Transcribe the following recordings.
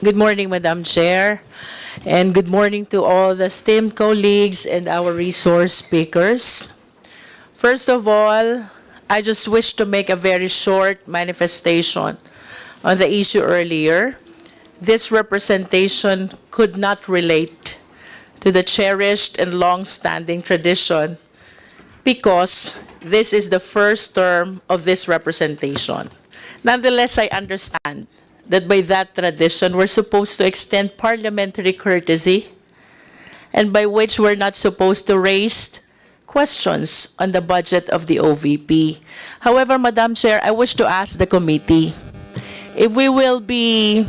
Good morning, Madam Chair, and good morning to all the esteemed colleagues and our resource speakers. First of all, I just wish to make a very short manifestation on the issue earlier. This representation could not relate to the cherished and long-standing tradition because this is the first term of this representation. Nonetheless, I understand that by that tradition, we're supposed to extend parliamentary courtesy, and by which we're not supposed to raise questions on the budget of the OVP. However, Madam Chair, I wish to ask the committee if we will be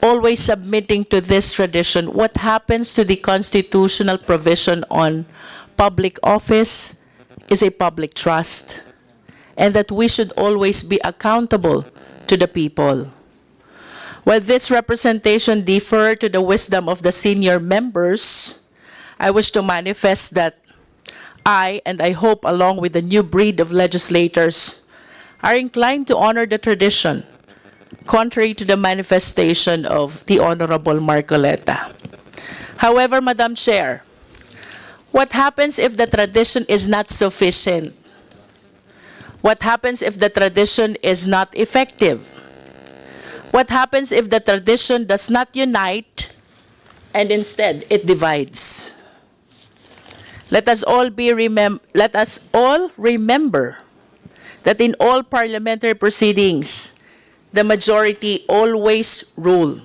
always submitting to this tradition, what happens to the constitutional provision on public office is a public trust, and that we should always be accountable to the people. While this representation differ to the wisdom of the senior members, I wish to manifest that I, and I hope along with the new breed of legislators, are inclined to honor the tradition, contrary to the manifestation of the Honorable Marcoleta. However, Madam Chair, what happens if the tradition is not sufficient? What happens if the tradition is not effective? What happens if the tradition does not unite and instead it divides? Let us all remember that in all parliamentary proceedings, the majority always rule.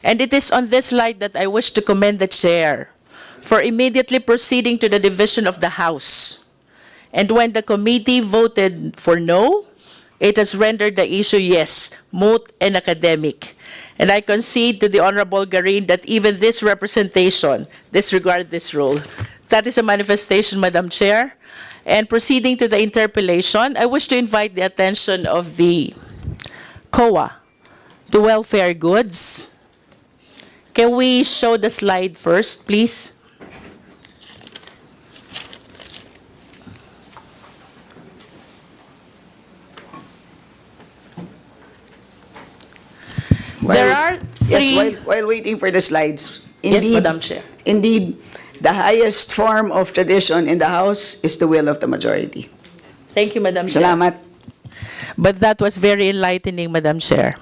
And it is on this light that I wish to commend the chair for immediately proceeding to the division of the House. And when the committee voted for no, it has rendered the issue, yes, moot and academic. And I concede to the Honorable Garin that even this representation disregard this rule. That is a manifestation, Madam Chair. And proceeding to the interpellation, I wish to invite the attention of the COA to welfare goods. Can we show the slide first, please? There are three. Yes, while waiting for the slides. Yes, Madam Chair. Indeed, the highest form of tradition in the House is the will of the majority. Thank you, Madam Chair. Salamat. But that was very enlightening, Madam Chair.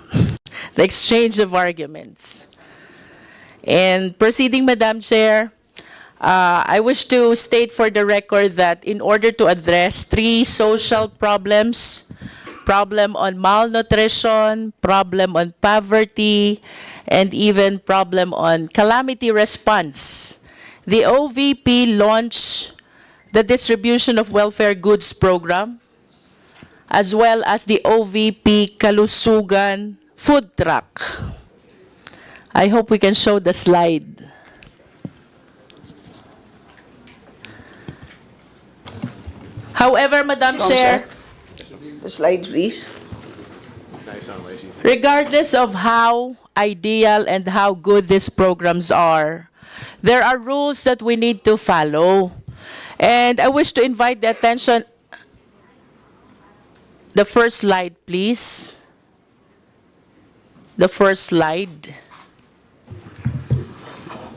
The exchange of arguments. And proceeding, Madam Chair, I wish to state for the record that in order to address three social problems, problem on malnutrition, problem on poverty, and even problem on calamity response, the OVP launched the distribution of welfare goods program, as well as the OVP Kalusugan food truck. I hope we can show the slide. However, Madam Chair, The slides, please. regardless of how ideal and how good these programs are, there are rules that we need to follow. And I wish to invite the attention. The first slide, please. The first slide.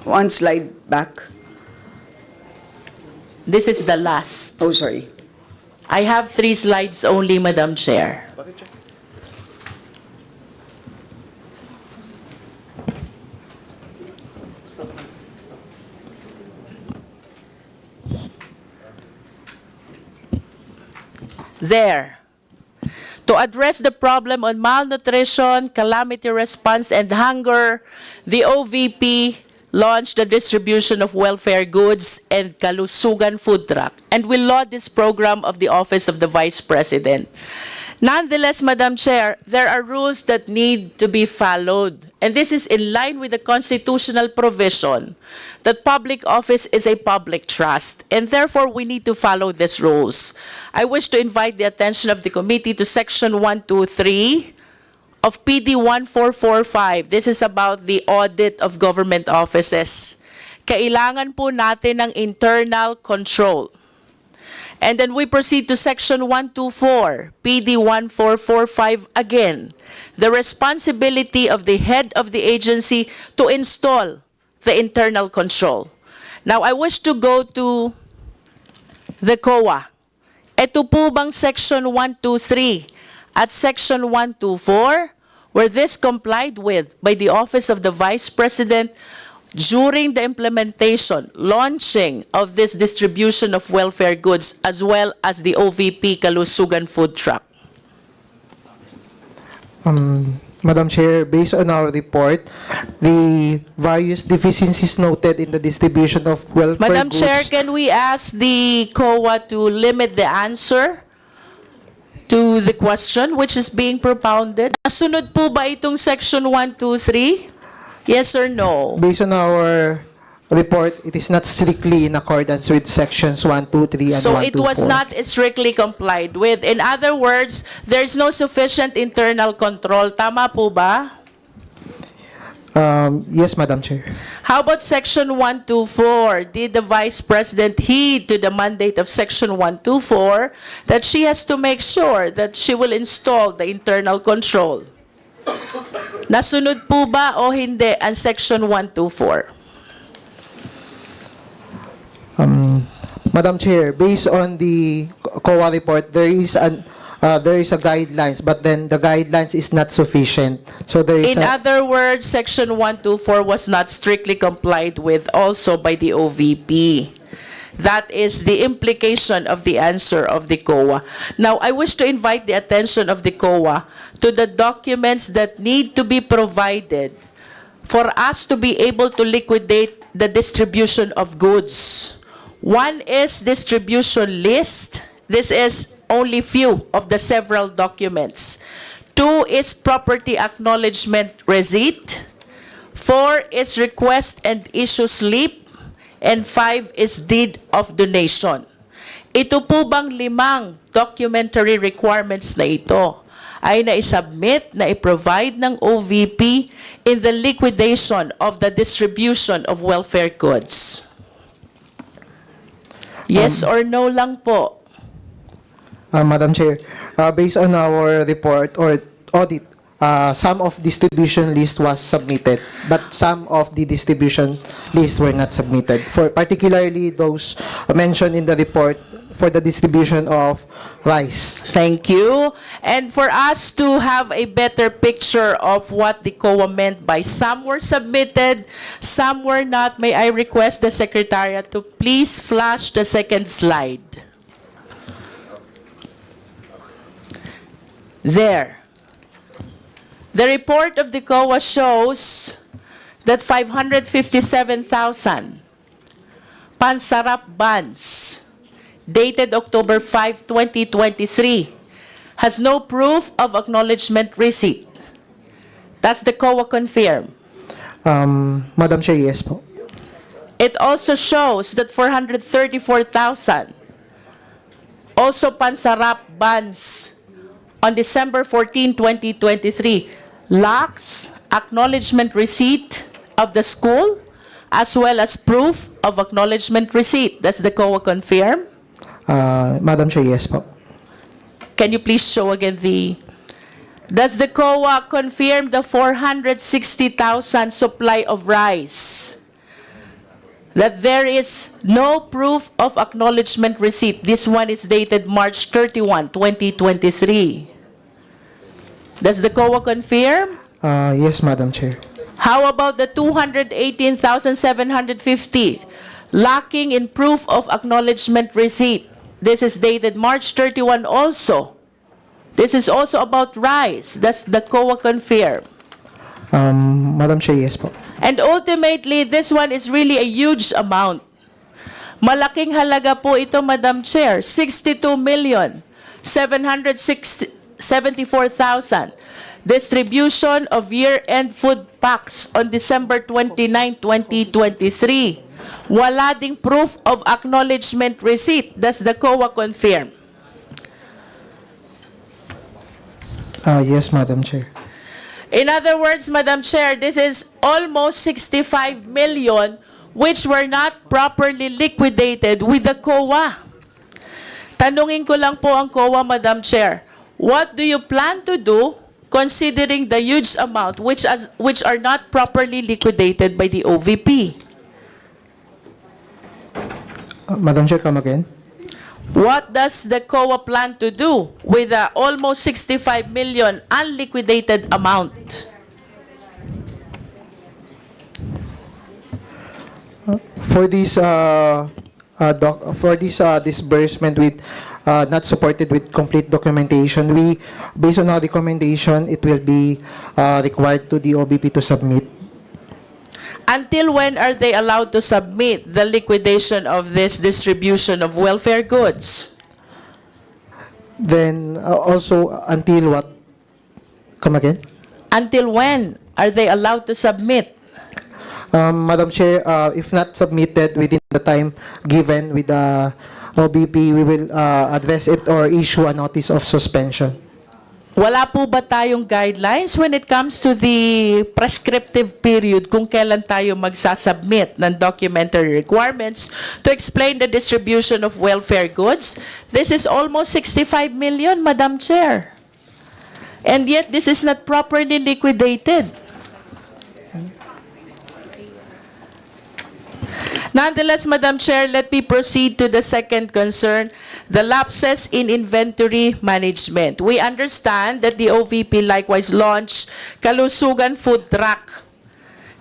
One slide back. This is the last. Oh, sorry. I have 3 slides only, Madam Chair. There. To address the problem on malnutrition, calamity response, and hunger, the OVP launched the distribution of welfare goods and Kalusugan food truck, and will laud this program of the Office of the Vice President. Nonetheless, Madam Chair, there are rules that need to be followed, and this is in line with the constitutional provision that public office is a public trust, and therefore we need to follow these rules. I wish to invite the attention of the committee to Section 123 of PD 1445. This is about the audit of government offices. Kailangan po natin ng internal control. And then we proceed to Section 124, PD 1445 again. The responsibility of the head of the agency to install the internal control. Now, I wish to go to the COA. Ito po bang Section 123 at Section 124, were this complied with by the Office of the Vice President during the implementation, launching of this distribution of welfare goods, as well as the OVP Kalusugan food truck? Madam Chair, based on our report, the various deficiencies noted in the distribution of welfare Madam goods... Chair, can we ask the COA to limit the answer to the question which is being propounded? Nasunod po ba itong Section 123? Yes or no? Based on our report, it is not strictly in accordance with sections 123 and So 124. it was not strictly complied with. In other words, there's no sufficient internal control. Tama po ba? Yes, Madam Chair. How about Section 124? Did the Vice President heed to the mandate of Section 124 that she has to make sure that she will install the internal control? Nasunod po ba o hindi ang Section 124? Madam Chair, based on the COA report, there is a guidelines, but then the guidelines is not sufficient. So there is In other words, Section 124 was not strictly complied with also by the OVP. That is the implication of the answer of the COA. Now, I wish to invite the attention of the COA to the documents that need to be provided for us to be able to liquidate the distribution of goods. One is distribution list. This is only few of the several documents. 2 is property acknowledgement receipt. 4 is request and issue slip. And 5 is deed of donation. Ito po bang 5 documentary requirements na ito ay na-submit, na-provide ng OVP in the liquidation of the distribution of welfare goods? Yes or no lang po? Madam Chair, based on our report or audit, some of distribution list was submitted, but some of the distribution lists were not submitted. For particularly those mentioned in the report for the distribution of rice. Thank you. And for us to have a better picture of what the COA meant by some were submitted, some were not, may I request the Secretariat to please flash the second slide. There. The report of the COA shows that 557,000 Pansarap buns dated October 5, 2023 has no proof of acknowledgement receipt. Does the COA confirm? Madam Chair, yes po. It also shows that 434,000 also Pansarap buns on December 14, 2023 lacks acknowledgement receipt of the school as well as proof of acknowledgement receipt. Does the COA confirm? Madam Chair, yes po. Can you please show again Does the COA confirm the 460,000 supply of rice? That there is no proof of acknowledgement receipt. This one is dated March 31, 2023. Does the COA confirm? Yes, Madam Chair. How about the 218,750 lacking in proof of acknowledgement receipt? This is dated March 31 also. This is also about rice. Does the COA confirm? Madam Chair, yes po. And ultimately, this one is really a huge amount. Malaking halaga po ito, Madam Chair. 62,774,000. Distribution of year-end food packs on December 29, 2023. Wala ding proof of acknowledgement receipt. Does the COA confirm? Yes, Madam Chair. In other words, Madam Chair, this is almost 65 million which were not properly liquidated with the COA. Tanungin ko lang po ang COA, Madam Chair. What do you plan to do considering the huge amount which are not properly liquidated by the OVP? Madam Chair, come again. What does the COA plan to do with the almost 65 million unliquidated amount? For this disbursement with not supported with complete documentation, we, based on our recommendation, it will be required to the OBP to submit. Until when are they allowed to submit the liquidation of this distribution of welfare goods? Then also until what? Come again. Until when are they allowed to submit? Madam Chair, if not submitted within the time given with the OBP, we will address it or issue a notice of suspension. Wala po ba tayong guidelines when it comes to the prescriptive period kung kailan tayo magsasubmit ng documentary requirements to explain the distribution of welfare goods? This is almost 65 million, Madam Chair. And yet, this is not properly liquidated. Nonetheless, Madam Chair, let me proceed to the second concern, the lapses in inventory management. We understand that the OVP likewise launched Kalusugan Food Truck.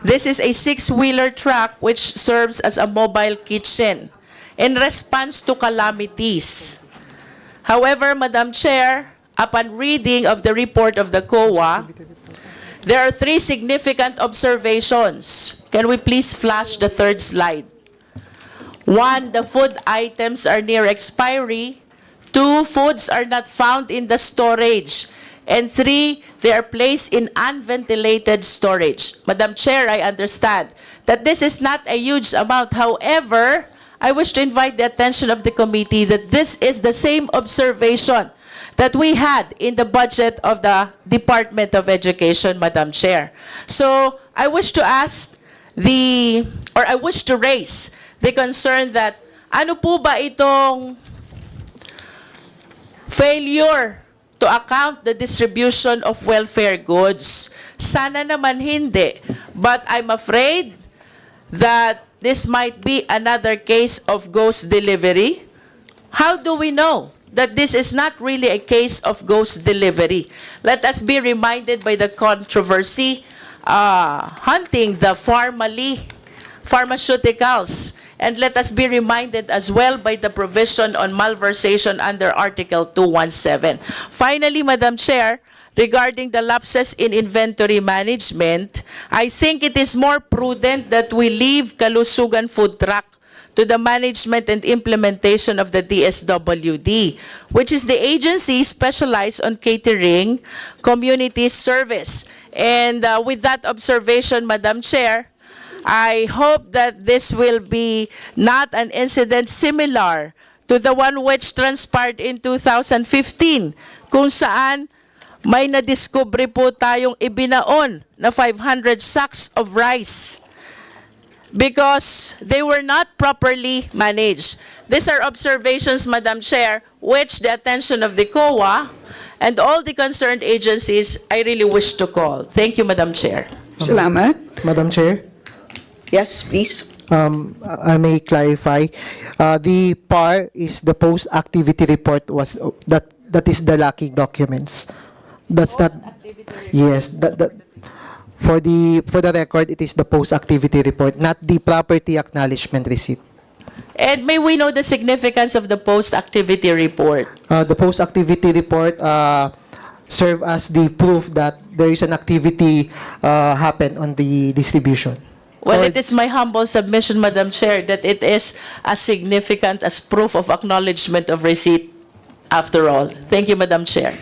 This is a 6-wheeler truck which serves as a mobile kitchen in response to calamities. However, Madam Chair, upon reading of the report of the COA, there are 3 significant observations. Can we please flash the third slide? 1, the food items are near expiry. 2, foods are not found in the storage. And 3, they are placed in unventilated storage. Madam Chair, I understand that this is not a huge amount. However, I wish to invite the attention of the committee that this is the same observation that we had in the budget of the Department of Education, Madam Chair. So, I wish to raise the concern that ano po ba itong failure to account the distribution of welfare goods? Sana naman hindi. But I'm afraid that this might be another case of ghost delivery. How do we know that this is not really a case of ghost delivery? Let us be reminded by the controversy hunting the pharmaceuticals. And let us be reminded as well by the provision on malversation under Article 217. Finally, Madam Chair, regarding the lapses in inventory management, I think it is more prudent that we leave Kalusugan Food Truck to the management and implementation of the DSWD, which is the agency specialized on catering community service. And with that observation, Madam Chair, I hope that this will be not an incident similar to the one which transpired in 2015, kung saan may nadiskubre po tayong ibinaon na 500 sacks of rice because they were not properly managed. These are observations, Madam Chair, which the attention of the COA and all the concerned agencies I really wish to call. Thank you, Madam Chair. Salamat. Madam Chair. Yes, please. I may clarify. The PAR is the post-activity report was that is the lacking documents. That's not. Yes, that for the record, it is the post-activity report, not the property acknowledgement receipt. And may we know the significance of the post-activity report? The post-activity report serve as the proof that there is an activity happen on the distribution. Well, it is my humble submission, Madam Chair, that it is as significant as proof of acknowledgement of receipt after all. Thank you, Madam Chair.